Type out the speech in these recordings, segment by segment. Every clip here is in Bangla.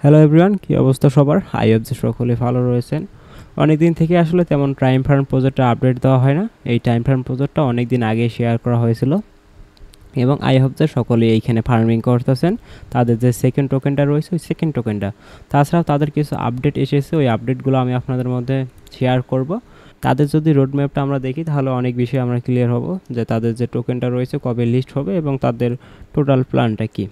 হ্যালো এভরিওয়ান, কি অবস্থা সবার? আই হোপ যে সকলে ভালো রয়েছেন। অনেক দিন থেকে আসলে তেমন টাইম ফার্ম প্রজেক্টটা আপডেট দেওয়া হয় না। এই টাইম ফার্ম প্রজেক্টটা অনেক দিন আগে শেয়ার করা হয়েছিল এবং আই হোপ যে সকলে এইখানে ফার্মিং করতেছেন। তাদের যে সেকেন্ড টোকেনটা রয়েছে ওই সেকেন্ড টোকেনটা, তাছাড়াও তাদের কিছু আপডেট এসেছে, ওই আপডেটগুলো আমি আপনাদের মধ্যে শেয়ার করব। তাদের যদি রোড ম্যাপটা আমরা দেখি তাহলে অনেক বিষয় আমরা ক্লিয়ার হব যে তাদের যে টোকেনটা রয়েছে কবে লিস্ট হবে এবং তাদের টোটাল প্ল্যানটা কী।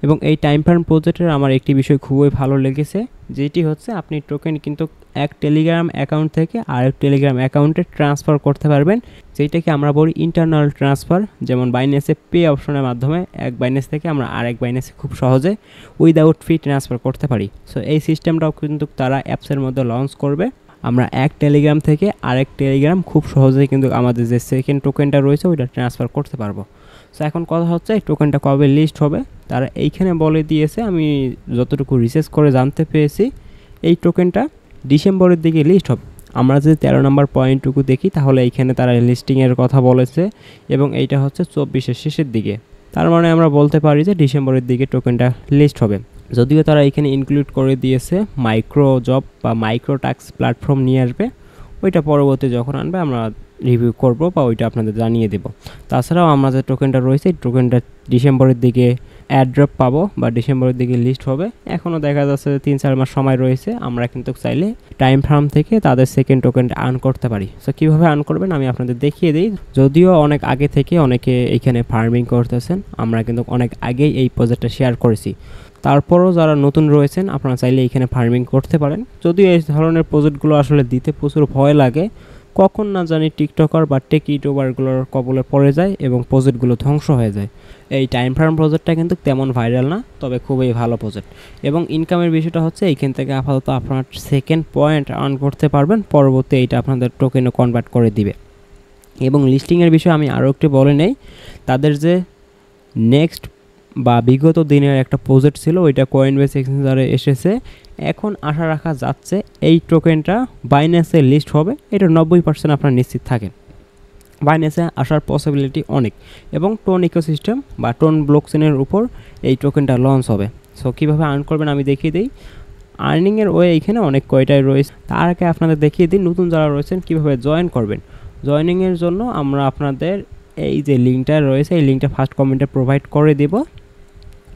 এবং এই টাইম ফার্ম প্রজেক্টের আমার একটি বিষয় খুবই ভালো লেগেছে, যেটি হচ্ছে আপনি টোকেন কিন্তু এক টেলিগ্রাম অ্যাকাউন্ট থেকে আরেক টেলিগ্রাম অ্যাকাউন্টে ট্রান্সফার করতে পারবেন, যেটাকে আমরা বলি ইন্টারনাল ট্রান্সফার। যেমন বাইন্যান্সে পে অপশনের মাধ্যমে এক বাইন্যান্স থেকে আমরা আরেক বাইন্যান্সে খুব সহজে উইদাউট ফি ট্রান্সফার করতে পারি। সো এই সিস্টেমটাও কিন্তু তারা অ্যাপসের মধ্যে লঞ্চ করবে। আমরা এক টেলিগ্রাম থেকে আরেক টেলিগ্রাম খুব সহজেই কিন্তু আমাদের যে সেকেন্ড টোকেনটা রয়েছে ওইটা ট্রান্সফার করতে পারবো। সো এখন কথা হচ্ছে এই টোকেনটা কবে লিস্ট হবে তারা এইখানে বলে দিয়েছে। আমি যতটুকু রিসার্চ করে জানতে পেরেছি এই টোকেনটা ডিসেম্বরের দিকে লিস্ট হবে। আমরা যদি 13 নম্বর পয়েন্টটুকু দেখি তাহলে এইখানে তারা লিস্টিংয়ের কথা বলেছে এবং এইটা হচ্ছে 24-এর শেষের দিকে। তার মানে আমরা বলতে পারি যে ডিসেম্বরের দিকে টোকেনটা লিস্ট হবে। যদিও তারা এখানে ইনক্লুড করে দিয়েছে মাইক্রো জব বা মাইক্রো টাস্ক প্ল্যাটফর্ম নিয়ে আসবে, ওইটা পরবর্তী যখন আনবে আমরা রিভিউ করব বা ওইটা আপনাদের জানিয়ে দেব। তাছাড়াও আমরা যে টোকেনটা রয়েছে এই টোকেনটা ডিসেম্বরের দিকে অ্যাড্রপ পাবো বা ডিসেম্বরের দিকে লিস্ট হবে। এখনও দেখা যাচ্ছে 3-4 মাস সময় রয়েছে। আমরা কিন্তু চাইলে টাইম ফার্ম থেকে তাদের সেকেন্ড টোকেনটা আর্ন করতে পারি। সো কীভাবে আর্ন করবেন আমি আপনাদের দেখিয়ে দিই। যদিও অনেক আগে থেকে অনেকে এইখানে ফার্মিং করতেছেন, আমরা কিন্তু অনেক আগেই এই প্রজেক্টটা শেয়ার করেছি। তারপরও যারা নতুন রয়েছেন আপনারা চাইলে এইখানে ফার্মিং করতে পারেন। যদিও এই ধরনের প্রজেক্টগুলো আসলে দিতে প্রচুর ভয় লাগে, কখন না জানি টিকটকার বা টেক ইউটিউবারগুলোর কবলে পড়ে যায় এবং প্রজেক্টগুলো ধ্বংস হয়ে যায়। এই টাইম ফার্ম প্রজেক্টটা কিন্তু তেমন ভাইরাল না, তবে খুবই ভালো প্রজেক্ট। এবং ইনকামের বিষয়টা হচ্ছে এইখান থেকে আপাতত আপনার সেকেন্ড পয়েন্ট আর্ন করতে পারবেন, পরবর্তী এইটা আপনাদের টোকেনে কনভার্ট করে দিবে। এবং লিস্টিংয়ের বিষয়ে আমি আরও একটু বলে নেই, তাদের যে নেক্সট বা বিগত দিনের একটা প্রজেক্ট ছিল ওইটা কয়েনবেস এক্সচেঞ্জারে এসেছে। এখন আশা রাখা যাচ্ছে এই টোকেনটা বাইন্যান্সে লিস্ট হবে, এটা 90% আপনারা নিশ্চিত থাকেন। বাইন্যান্সে আসার পসিবিলিটি অনেক এবং টোন ইকোসিস্টেম বা টোন ব্লকচেনের উপর এই টোকেনটা লঞ্চ হবে। সো কীভাবে আর্ন করবেন আমি দেখিয়ে দিই। আর্নিংয়ের ওয়ে এইখানে অনেক কয়টাই রয়েছে, তার আগে আপনাদের দেখিয়ে দিই নতুন যারা রয়েছেন কীভাবে জয়েন করবেন। জয়েনিংয়ের জন্য আমরা আপনাদের এই যে লিঙ্কটা রয়েছে এই লিঙ্কটা ফার্স্ট কমেন্টে প্রোভাইড করে দেব।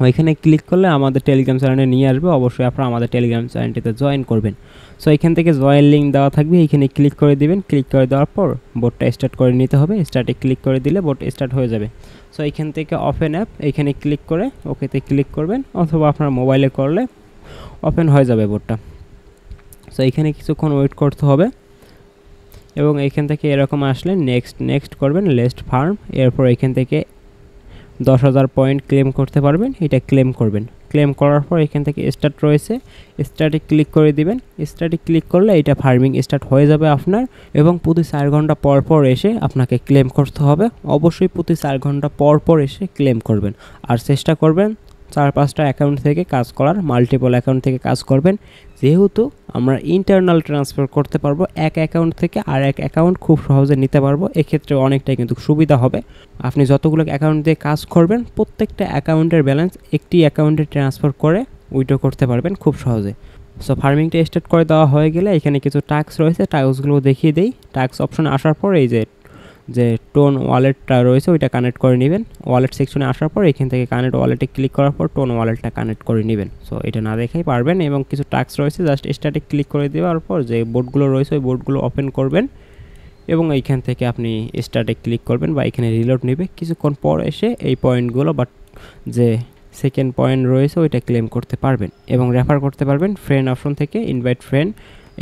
ওইখানে ক্লিক করলে আমাদের টেলিগ্রাম চ্যানেলে নিয়ে আসবে। অবশ্যই আপনারা আমাদের টেলিগ্রাম চ্যানেলটিতে জয়েন করবেন। সো এখান থেকে জয়েন লিঙ্ক দেওয়া থাকবে, এইখানে ক্লিক করে দিবেন। ক্লিক করে দেওয়ার পর বোটটা স্টার্ট করে নিতে হবে। স্টার্টে ক্লিক করে দিলে বোট স্টার্ট হয়ে যাবে। সো এইখান থেকে ওপেন অ্যাপ এইখানে ক্লিক করে ওকেতে ক্লিক করবেন, অথবা আপনার মোবাইলে করলে ওপেন হয়ে যাবে বোটটা। সো এইখানে কিছুক্ষণ ওয়েট করতে হবে এবং এইখান থেকে এরকম আসলে নেক্সট করবেন লেস্ট ফার্ম। এরপর এইখান থেকে 10,000 পয়েন্ট ক্লেম করতে পারবেন, এটা ক্লেম করবেন। ক্লেম করার পর এখান থেকে স্টার্ট রয়েছে, স্টার্টে ক্লিক করে দিবেন। স্টার্টে ক্লিক করলে এটা ফার্মিং স্টার্ট হয়ে যাবে আপনার। এবং প্রতি 4 ঘন্টা পর পর এসে আপনাকে ক্লেম করতে হবে। অবশ্যই প্রতি 4 ঘন্টা পর পর এসে ক্লেম করবেন। আর চেষ্টা করবেন 4-5টা অ্যাকাউন্ট থেকে কাজ করার, মাল্টিপল অ্যাকাউন্ট থেকে কাজ করবেন, যেহেতু আমরা ইন্টারনাল ট্রান্সফার করতে পারবো। এক অ্যাকাউন্ট থেকে আর এক অ্যাকাউন্ট খুব সহজে নিতে পারবো। এক্ষেত্রে অনেকটাই কিন্তু সুবিধা হবে। আপনি যতগুলো অ্যাকাউন্ট দিয়ে কাজ করবেন প্রত্যেকটা অ্যাকাউন্টের ব্যালেন্স একটি অ্যাকাউন্টে ট্রান্সফার করে উইথড্র করতে পারবেন খুব সহজে। সো ফার্মিংটা স্টার্ট করে দেওয়া হয়ে গেলে এখানে কিছু টাস্ক রয়েছে, টাস্কগুলো দেখিয়ে দিই। টাস্ক অপশনে আসার পর এই যে টোন ওয়ালেটটা রয়েছে ওইটা কানেক্ট করে নেবেন। ওয়ালেট সেকশনে আসার পর এখান থেকে কানেক্ট ওয়ালেটে ক্লিক করার পর টোন ওয়ালেটটা কানেক্ট করে নেবেন। সো এটা না দেখেই পারবেন। এবং কিছু টাস্ক রয়েছে, জাস্ট স্টার্টে ক্লিক করে দেওয়ার পর যে বোর্ডগুলো রয়েছে ওই বোর্ডগুলো ওপেন করবেন এবং এইখান থেকে আপনি স্টার্টে ক্লিক করবেন বা এখানে রিলোড নেবে। কিছুক্ষণ পর এসে এই পয়েন্টগুলো বা যে সেকেন্ড পয়েন্ট রয়েছে ওইটা ক্লেম করতে পারবেন এবং রেফার করতে পারবেন। ফ্রেন্ড অপশন থেকে ইনভাইট ফ্রেন্ড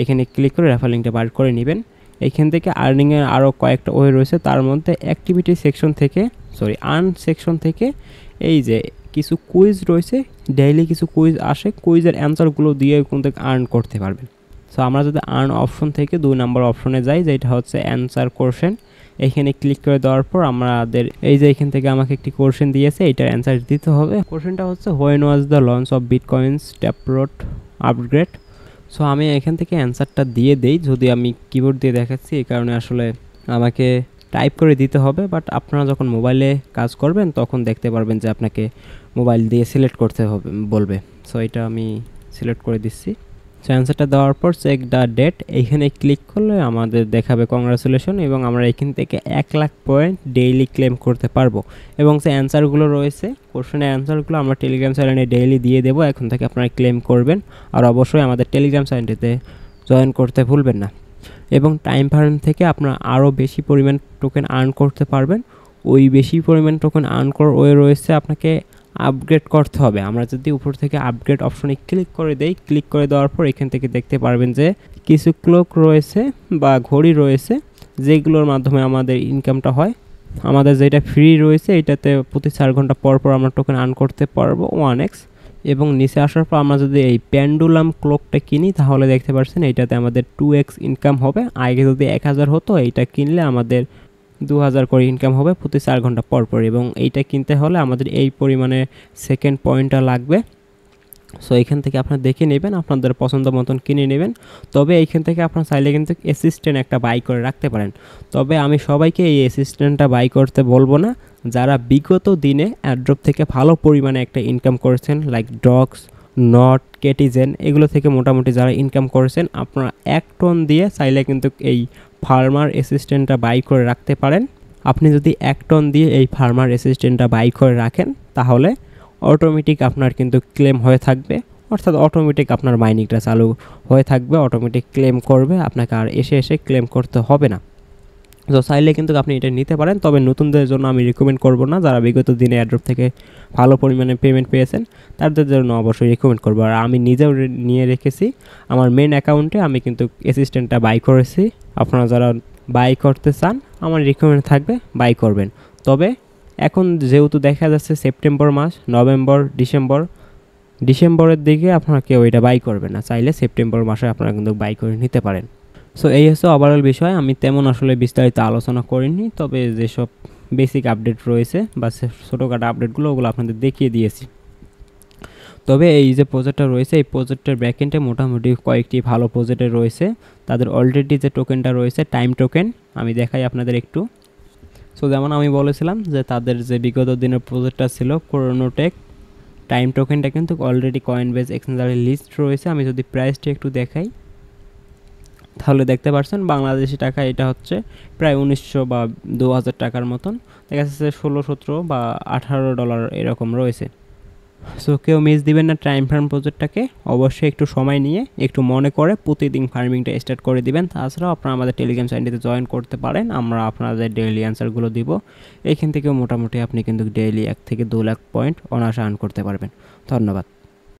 এখানে ক্লিক করে রেফার লিঙ্কটা বার করে নেবেন। এইখান থেকে আর্নিংয়ের আরও কয়েকটা ওয়ে রয়েছে, তার মধ্যে অ্যাক্টিভিটি সেকশন থেকে আর্ন সেকশন থেকে এই যে কিছু কুইজ রয়েছে, ডেইলি কিছু কুইজ আসে, কুইজের অ্যান্সারগুলো দিয়ে কিন্তু আর্ন করতে পারবেন। সো আমরা যদি আর্ন অপশন থেকে 2 নম্বর অপশনে যাই, যেটা হচ্ছে অ্যান্সার কোশ্চেন, এইখানে ক্লিক করে দেওয়ার পর আমাদের এই যে এখান থেকে আমাকে একটি কোশ্চেন দিয়েছে, এইটার অ্যান্সার দিতে হবে। কোশ্চেনটা হচ্ছে when was the launch of bitcoins taproot upgrade. So আমি এখান থেকে অ্যান্সারটা দিয়ে দেই, যদি আমি কিবোর্ড দিয়ে দেখাচ্ছি এই কারণে আসলে আমাকে টাইপ করে দিতে হবে। বাট আপনারা যখন মোবাইলে কাজ করবেন তখন দেখতে পারবেন যে আপনাকে মোবাইল দিয়ে সিলেক্ট করতে হবে বলবে। সো এটা আমি সিলেক্ট করে দিচ্ছি। সো অ্যান্সারটা দেওয়ার পর চেক দ্য ডেট এইখানে ক্লিক করলে আমাদের দেখাবে কংগ্রাচুলেশন, এবং আমরা এখান থেকে 1,00,000 পয়েন্ট ডেইলি ক্লেম করতে পারবো। এবং যে অ্যান্সারগুলো রয়েছে, কোশ্চেনের অ্যান্সারগুলো আমরা টেলিগ্রাম চ্যানেলে ডেইলি দিয়ে দেবো। এখন থেকে আপনারা ক্লেম করবেন, আর অবশ্যই আমাদের টেলিগ্রাম চ্যানেলটিতে জয়েন করতে ভুলবেন না। এবং টাইম ফার্ম থেকে আপনারা আরও বেশি পরিমাণ টোকেন আর্ন করতে পারবেন। ওই বেশি পরিমাণ টোকেন আর্ন করার ওয়ে রয়েছে, আপনাকে আপগ্রেড করতে হবে। আমরা যদি উপর থেকে আপগ্রেড অপশনে ক্লিক করে দেই, ক্লিক করে দেওয়ার পর এখান থেকে দেখতে পারবেন যে কিছু ক্লক রয়েছে বা ঘড়ি রয়েছে, যেগুলোর মাধ্যমে আমাদের ইনকামটা হয়। আমাদের যেটা ফ্রি রয়েছে এটাতে প্রতি 4 ঘন্টা পর পর আমরা টোকেন আর্ন করতে পারবো 1x। এবং নিচে আসার পর আমরা যদি এই পেন্ডুলাম ক্লকটা কিনি তাহলে দেখতে পাচ্ছেন এইটাতে আমাদের 2x ইনকাম হবে। আগে যদি 1000 হতো, এইটা কিনলে আমাদের 2000 করে ইনকাম হবে প্রতি 4 ঘন্টা পর পর। এবং এইটা কিনতে হলে আমাদের এই পরিমাণে সেকেন্ড পয়েন্টটা লাগবে। সো এইখান থেকে আপনারা দেখে নেবেন, আপনাদের পছন্দ মতন কিনে নেবেন। তবে এইখান থেকে আপনারা চাইলে কিন্তু অ্যাসিস্ট্যান্ট একটা বাই করে রাখতে পারেন। তবে আমি সবাইকে এই অ্যাসিস্ট্যান্টটা বাই করতে বলবো না। যারা বিগত দিনে অ্যাড্রপ থেকে ভালো পরিমাণে একটা ইনকাম করেছেন, লাইক ডগস, নট, কেটিজেন, এগুলো থেকে মোটামুটি যারা ইনকাম করেছেন, আপনারা 1 টন দিয়ে চাইলে কিন্তু এই ফার্মার অ্যাসিস্ট্যান্টটা বাই করে রাখতে পারেন। আপনি যদি 1 টন দিয়ে এই ফার্মার অ্যাসিস্ট্যান্টটা বাই করে রাখেন তাহলে অটোমেটিক আপনার কিন্তু ক্লেম হয়ে থাকবে, অর্থাৎ অটোমেটিক আপনার মাইনিংটা চালু হয়ে থাকবে, অটোমেটিক ক্লেম করবে, আপনাকে আর এসে এসে ক্লেম করতে হবে না। তো চাইলে কিন্তু আপনি এটা নিতে পারেন, তবে নতুনদের জন্য আমি রিকমেন্ড করব না। যারা বিগত দিনে অ্যাড্রপ থেকে ভালো পরিমাণে পেমেন্ট পেয়েছেন তাদের জন্য অবশ্যই রিকমেন্ড করবো। আর আমি নিজেও নিয়ে রেখেছি আমার মেন অ্যাকাউন্টে, আমি কিন্তু অ্যাসিস্ট্যান্টটা বাই করেছি। আপনারা যারা বাই করতে চান আমার রিকমেন্ড থাকবে বাই করবেন। তবে এখন যেহেতু দেখা যাচ্ছে সেপ্টেম্বর মাস, নভেম্বর, ডিসেম্বরের দিকে আপনারা কেউ এটা বাই করবেন না, চাইলে সেপ্টেম্বর মাসে আপনারা কিন্তু বাই করে নিতে পারেন। সো এই হচ্ছে ওভারঅল বিষয়। আমি তেমন আসলে বিস্তারিত আলোচনা করিনি, তবে যেসব বেসিক আপডেট রয়েছে বা ছোটোখাটো আপডেটগুলো ওগুলো আপনাদের দেখিয়ে দিয়েছি। তবে এই যে প্রজেক্টটা রয়েছে, এই প্রজেক্টের ব্যাকএন্ডে মোটামুটি কয়েকটি ভালো প্রজেক্টে রয়েছে। তাদের অলরেডি যে টোকেনটা রয়েছে টাইম টোকেন, আমি দেখাই আপনাদের একটু। সো যেমন আমি বলেছিলাম যে তাদের যে বিগত দিনের প্রজেক্টটা ছিল ক্রোনোটেক, টাইম টোকেনটা কিন্তু অলরেডি কয়েনবেজ এক্সচেঞ্জারে লিস্ট রয়েছে। আমি যদি প্রাইসটা একটু দেখাই তাহলে দেখতে পাচ্ছেন বাংলাদেশি টাকা এটা হচ্ছে প্রায় 1900 বা 2000 টাকার মতন, দেখা যাচ্ছে 16, 17 বা $18 এরকম রয়েছে। সো কেউ মিস দিবেন না টাইম ফার্ম প্রজেক্টটাকে, অবশ্যই একটু সময় নিয়ে একটু মনে করে প্রতিদিন ফার্মিংটা স্টার্ট করে দিবেন। তাছাড়াও আপনারা আমাদের টেলিগ্রাম চ্যানেলটিতে জয়েন করতে পারেন, আমরা আপনাদের ডেইলি অ্যান্সারগুলো দিব। এইখান থেকেও মোটামুটি আপনি কিন্তু ডেইলি 1 থেকে 2 লাখ পয়েন্ট অনায়াসে আর্ন করতে পারবেন। ধন্যবাদ।